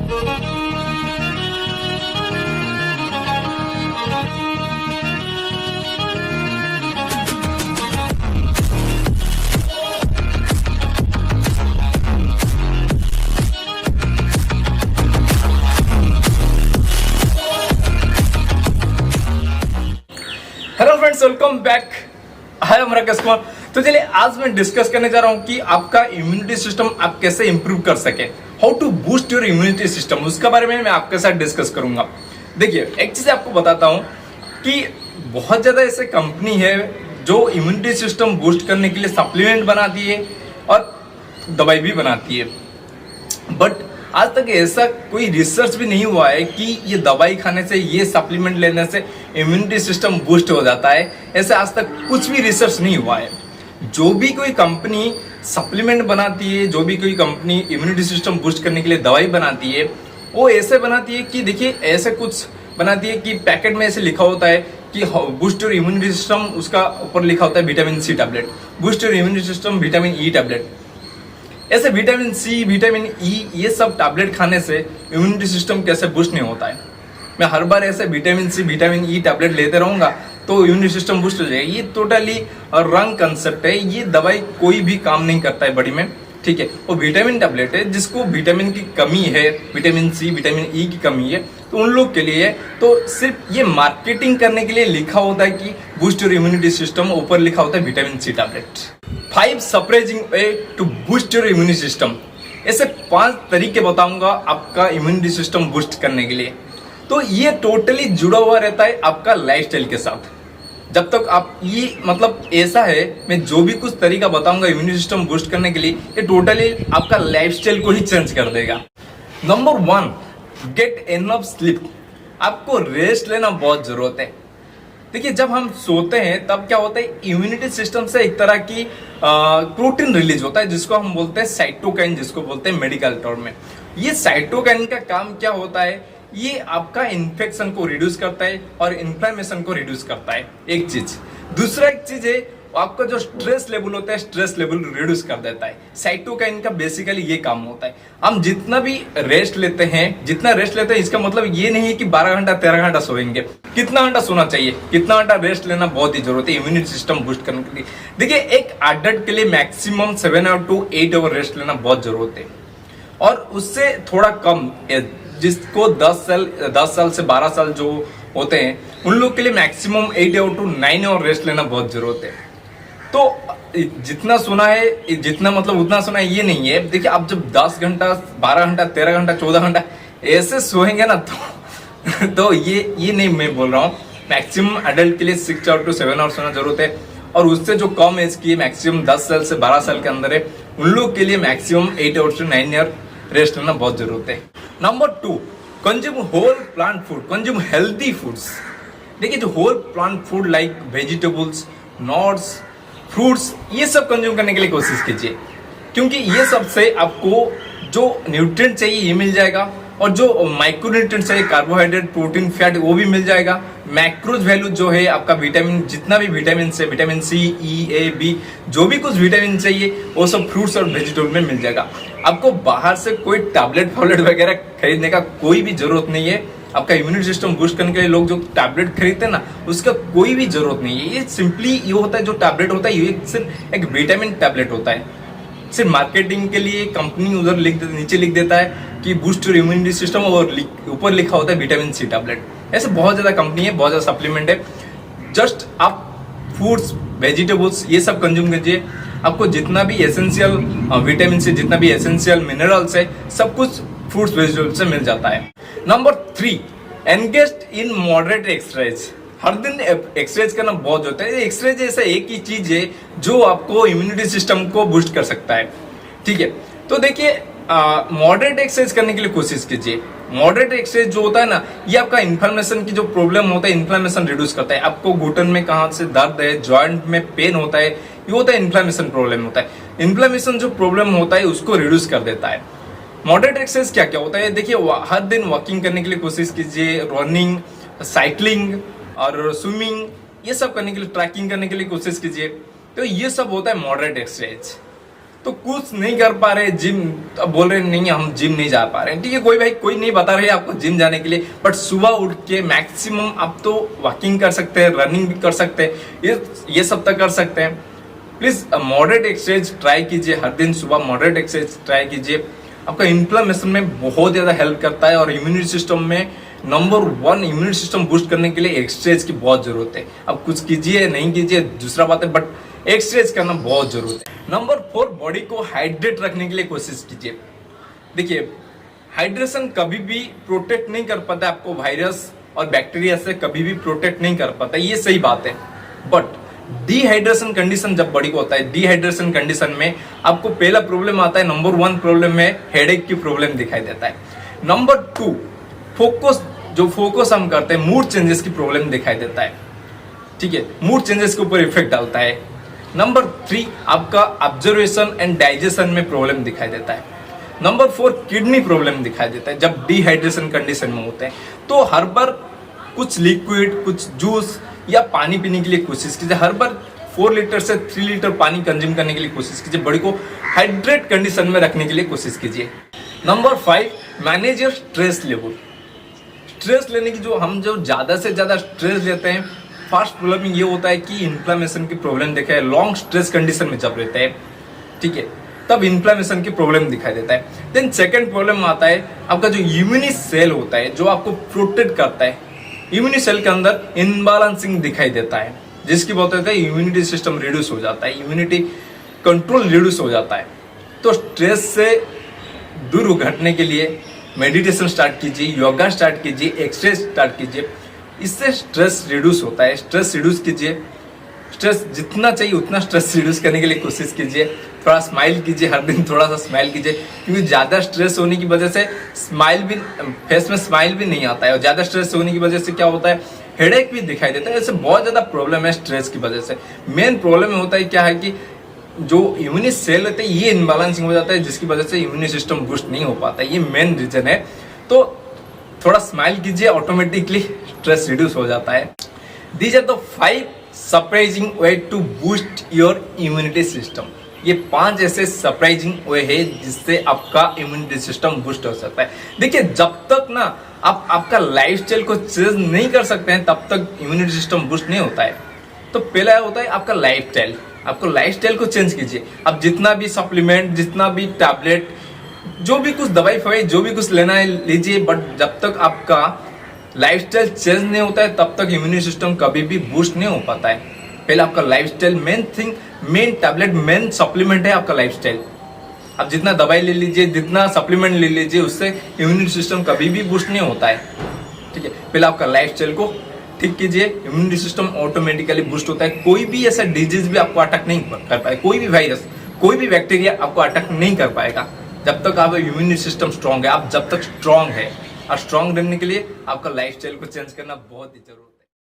Hello friends, welcome back. Hi Rakesh Kumar. तो चलिए आज मैं डिस्कस करने जा रहा हूं कि आपका इम्यूनिटी सिस्टम आप कैसे इंप्रूव कर सके, how to boost your immunity system, उसके बारे में मैं आपके साथ डिस्कस करूंगा। देखिए, एक चीज आपको बताता हूं कि बहुत ज्यादा ऐसे कंपनी है जो इम्यूनिटी सिस्टम बूस्ट करने के लिए सप्लीमेंट बनाती है और दवाई भी बनाती है, बट आज तक ऐसा कोई रिसर्च भी नहीं हुआ है कि ये दवाई खाने से, ये सप्लीमेंट लेने से इम्यूनिटी सिस्टम बूस्ट हो जाता है। ऐसे आज तक कुछ भी रिसर्च नहीं हुआ है। जो भी कोई कंपनी सप्लीमेंट बनाती है, जो भी कोई कंपनी इम्यूनिटी सिस्टम बूस्ट करने के लिए दवाई बनाती है, वो ऐसे बनाती है कि देखिए, ऐसे कुछ बनाती है कि पैकेट में ऐसे लिखा होता है कि बूस्ट योर इम्यूनिटी सिस्टम, उसका ऊपर लिखा होता है vitamin C tablet, boost your immunity system vitamin E tablet. ऐसे विटामिन सी, विटामिन ई, ये सब टैबलेट खाने से इम्यूनिटी सिस्टम कैसे बूस्ट नहीं होता है। मैं हर बार ऐसे vitamin C, vitamin E tablet लेते रहूंगा तो इम्यूनिटी सिस्टम बूस्ट हो जाएगा। ये टोटली रॉन्ग कंसेप्ट है। ये दवाई कोई भी काम नहीं करता है बॉडी में, ठीक है। वो विटामिन टैबलेट है जिसको विटामिन की कमी है, विटामिन सी, विटामिन ई की कमी है, तो उन लोग के लिए है। तो सिर्फ ये मार्केटिंग करने के लिए लिखा होता है कि बूस्ट योर इम्यूनिटी सिस्टम, ऊपर लिखा होता है vitamin C tablet. 5 surprising way to boost your immunity system. ऐसे 5 तरीके बताऊंगा आपका इम्यूनिटी सिस्टम बूस्ट करने के लिए। तो ये टोटली जुड़ा हुआ रहता है आपका लाइफस्टाइल के साथ। जब तक आप ये मतलब ऐसा है, मैं जो भी कुछ तरीका बताऊंगा इम्यूनिटी सिस्टम बूस्ट करने के लिए, ये टोटली आपका लाइफस्टाइल को ही चेंज कर देगा। Number 1, get enough sleep. आपको रेस्ट लेना बहुत जरूरत है। देखिए, जब हम सोते हैं तब क्या होता है, इम्यूनिटी सिस्टम से एक तरह की प्रोटीन रिलीज होता है जिसको हम बोलते हैं साइटोकाइन, जिसको बोलते हैं मेडिकल टर्म में। ये साइटोकाइन का काम क्या होता है, ये आपका इन्फेक्शन को रिड्यूस करता है और इन्फ्लेमेशन को रिड्यूस करता है, एक चीज। दूसरा एक चीज है, आपका जो स्ट्रेस लेवल होता है, स्ट्रेस लेवल रिड्यूस कर देता है। साइटोकाइन का बेसिकली ये काम होता है। हम जितना भी रेस्ट लेते हैं, इसका मतलब ये नहीं है कि 12 घंटा 13 घंटा सोएंगे। कितना घंटा सोना चाहिए, कितना घंटा रेस्ट लेना बहुत ही जरूरत है इम्यूनिटी सिस्टम बूस्ट करने के लिए। देखिए, एक एडल्ट के लिए मैक्सिमम 7 to 8 आवर रेस्ट लेना बहुत जरूरत है, और उससे थोड़ा कम, जिसको 10 साल से 12 साल जो होते हैं, उन लोग के लिए मैक्सिमम 8 to 9 आवर रेस्ट लेना बहुत जरूरत है। तो जितना सुना है, जितना मतलब उतना सुना है, ये नहीं है। देखिए, आप जब 10 घंटा 12 घंटा 13 घंटा 14 घंटा ऐसे सोएंगे ना, तो ये नहीं मैं बोल रहा हूँ। मैक्सिमम एडल्ट के लिए 6 to 7 आवर सोना जरूरत है, और उससे जो कम एज की है, मैक्सिमम 10 साल से 12 साल के अंदर है, उन लोग के लिए मैक्सिमम 8 to 9 आवर रेस्ट लेना बहुत जरूरत है। Number 2, consume whole plant food, consume healthy foods. देखिए, जो whole plant food like vegetables, nuts, fruits, ये सब कंज्यूम करने के लिए कोशिश कीजिए, क्योंकि ये सब से आपको जो न्यूट्रिएंट चाहिए ये मिल जाएगा, और जो माइक्रो न्यूट्रिएंट चाहिए, कार्बोहाइड्रेट, प्रोटीन, फैट, वो भी मिल जाएगा। मैक्रोज वैल्यू जो है आपका विटामिन, जितना भी विटामिन से, विटामिन सी, ई, ए, बी, जो भी कुछ विटामिन चाहिए वो सब फ्रूट्स और वेजिटेबल में मिल जाएगा। आपको बाहर से कोई टैबलेट वगैरह खरीदने का कोई भी जरूरत नहीं है। आपका इम्यूनिटी सिस्टम बूस्ट करने के लिए लोग जो टैबलेट खरीदते हैं ना, उसका कोई भी जरूरत नहीं है। ये सिंपली ये होता है, जो टैबलेट होता है ये सिर्फ एक विटामिन टैबलेट होता है। सिर्फ मार्केटिंग के लिए कंपनी उधर नीचे लिख देता है कि बूस्ट योर इम्यूनिटी सिस्टम, और ऊपर लिखा होता है विटामिन सी टैबलेट। ऐसे बहुत ज्यादा कंपनी है, बहुत ज्यादा सप्लीमेंट है। जस्ट आप फ्रूट्स, वेजिटेबल्स, ये सब कंज्यूम कीजिए। आपको जितना भी एसेंशियल विटामिन से, जितना भी एसेंशियल मिनरल्स है, सब कुछ फ्रूट्स वेजिटेबल्स से मिल जाता है। Number 3, engage in moderate exercise. हर दिन एक्सरसाइज करना बहुत होता है। एक्सरसाइज ऐसा एक ही चीज है जो आपको इम्यूनिटी सिस्टम को बूस्ट कर सकता है, ठीक है। तो देखिए, मॉडरेट एक्सरसाइज करने के लिए कोशिश कीजिए। मॉडरेट एक्सरसाइज जो होता है ना, ये आपका इन्फ्लेमेशन की जो प्रॉब्लम होता है, इन्फ्लेमेशन रिड्यूस करता है। आपको घुटन में कहाँ से दर्द है, जॉइंट में पेन होता है, ये होता है इन्फ्लेमेशन प्रॉब्लम होता है। इन्फ्लेमेशन जो प्रॉब्लम होता है उसको रिड्यूस कर देता है। मॉडरेट एक्सरसाइज क्या क्या होता है, देखिए, हर दिन वॉकिंग करने के लिए कोशिश कीजिए, रनिंग, साइकिलिंग और स्विमिंग, ये सब करने के लिए, ट्रैकिंग करने के लिए कोशिश कीजिए। तो ये सब होता है मॉडरेट एक्सरसाइज। तो कुछ नहीं कर पा रहे, जिम अब बोल रहे नहीं हम जिम नहीं जा पा रहे हैं, ठीक है, कोई भाई कोई नहीं बता रहे आपको जिम जाने के लिए, बट सुबह उठ के मैक्सिमम आप तो वॉकिंग कर सकते हैं, रनिंग भी कर सकते हैं, ये सब तक कर सकते हैं। प्लीज मॉडरेट एक्सरसाइज ट्राई कीजिए, हर दिन सुबह मॉडरेट एक्सरसाइज ट्राई कीजिए, आपका इन्फ्लेमेशन में बहुत ज्यादा हेल्प करता है। और इम्यूनिटी सिस्टम में नंबर 1 इम्यूनिटी सिस्टम बूस्ट करने के लिए एक्सरसाइज की बहुत जरूरत है। अब कुछ कीजिए नहीं कीजिए दूसरा बात है, बट एक्सरसाइज करना बहुत जरूरत है। नंबर 4, बॉडी को हाइड्रेट रखने के लिए कोशिश कीजिए। देखिए, हाइड्रेशन कभी भी प्रोटेक्ट नहीं कर पाता आपको, वायरस और बैक्टीरिया से कभी भी प्रोटेक्ट नहीं कर पाता, ये सही बात है। बट डिहाइड्रेशन कंडीशन जब बॉडी को होता है, डिहाइड्रेशन कंडीशन में आपको पहला प्रॉब्लम आता है, नंबर 1 प्रॉब्लम में हेडेक की प्रॉब्लम दिखाई देता है। नंबर 2, फोकस हम करते हैं, मूड चेंजेस की प्रॉब्लम दिखाई देता है, ठीक है, मूड चेंजेस के ऊपर इफेक्ट डालता है। नंबर 3, आपका ऑब्जर्वेशन एंड डाइजेशन में प्रॉब्लम दिखाई देता है। नंबर 4, किडनी प्रॉब्लम दिखाई देता है जब डिहाइड्रेशन कंडीशन में होते हैं। तो हर बार कुछ लिक्विड, कुछ जूस या पानी पीने के लिए कोशिश कीजिए। हर बार 4 लीटर से 3 लीटर पानी कंज्यूम करने के लिए कोशिश कीजिए, बॉडी को हाइड्रेट कंडीशन में रखने के लिए कोशिश कीजिए। Number 5, manage your stress level. Stress लेने की जो ज्यादा से ज्यादा स्ट्रेस लेते हैं, फर्स्ट प्रॉब्लम ये होता है कि इन्फ्लेमेशन की प्रॉब्लम दिखा है। लॉन्ग स्ट्रेस कंडीशन में जब रहते हैं, ठीक है, तब इन्फ्लेमेशन की प्रॉब्लम दिखाई देता है। देन सेकंड प्रॉब्लम आता है आपका जो इम्यूनी सेल होता है, जो आपको प्रोटेक्ट करता है, इम्यूनी सेल के अंदर इनबैलेंसिंग दिखाई देता है, जिसकी वजह से इम्यूनिटी सिस्टम रिड्यूस हो जाता है, इम्यूनिटी कंट्रोल रिड्यूस हो जाता है। तो स्ट्रेस से दूर घटने के लिए मेडिटेशन स्टार्ट कीजिए, योगा स्टार्ट कीजिए, एक्सरसाइज स्टार्ट कीजिए, इससे स्ट्रेस रिड्यूस होता है। स्ट्रेस रिड्यूस कीजिए, स्ट्रेस जितना चाहिए उतना स्ट्रेस रिड्यूस करने के लिए कोशिश कीजिए। थोड़ा स्माइल कीजिए, हर दिन थोड़ा सा स्माइल कीजिए, क्योंकि ज़्यादा स्ट्रेस होने की वजह से फेस में स्माइल भी नहीं आता है, और ज़्यादा स्ट्रेस होने की वजह से क्या होता है, हेडेक भी दिखाई देता है। ऐसे बहुत ज़्यादा प्रॉब्लम है स्ट्रेस की वजह से। मेन प्रॉब्लम होता है क्या है कि जो इम्यूनी सेल रहते हैं ये इनबैलेंसिंग हो जाता है, जिसकी वजह से इम्यूनी सिस्टम बूस्ट नहीं हो पाता, ये मेन रीजन है। तो थोड़ा स्माइल कीजिए, ऑटोमेटिकली स्ट्रेस रिड्यूस हो जाता है। These are the 5 surprising way to boost your immunity system. ये 5 ऐसे सरप्राइजिंग वे है जिससे आपका इम्यूनिटी सिस्टम बूस्ट हो सकता है। देखिए, जब तक ना आप आपका लाइफस्टाइल को चेंज नहीं कर सकते हैं, तब तक इम्यूनिटी सिस्टम बूस्ट नहीं होता है। तो पहला होता है आपका लाइफस्टाइल। आपको लाइफस्टाइल को चेंज कीजिए। अब जितना भी सप्लीमेंट, जितना भी टैबलेट, जो भी कुछ दवाई फवाई, जो भी कुछ लेना है लीजिए, बट जब तक आपका लाइफस्टाइल चेंज नहीं होता है, तब तक इम्यूनिटी सिस्टम कभी भी बूस्ट नहीं हो पाता है। पहले आपका lifestyle main thing, main tablet, main supplement है आपका लाइफस्टाइल। अब जितना दवाई ले लीजिए, जितना सप्लीमेंट ले लीजिए, उससे इम्यूनिटी सिस्टम कभी भी बूस्ट नहीं होता है, ठीक है। पहले आपका लाइफस्टाइल को ठीक कीजिए, इम्यूनिटी सिस्टम ऑटोमेटिकली बूस्ट होता है। कोई भी ऐसा डिजीज भी आपको अटैक नहीं कर पाएगा, कोई भी वायरस, कोई भी बैक्टीरिया आपको अटैक नहीं कर पाएगा, जब तक आपका इम्यूनिटी सिस्टम स्ट्रांग है। आप जब तक स्ट्रांग है, और स्ट्रांग रहने के लिए आपका लाइफस्टाइल को चेंज करना बहुत ही जरूरी है।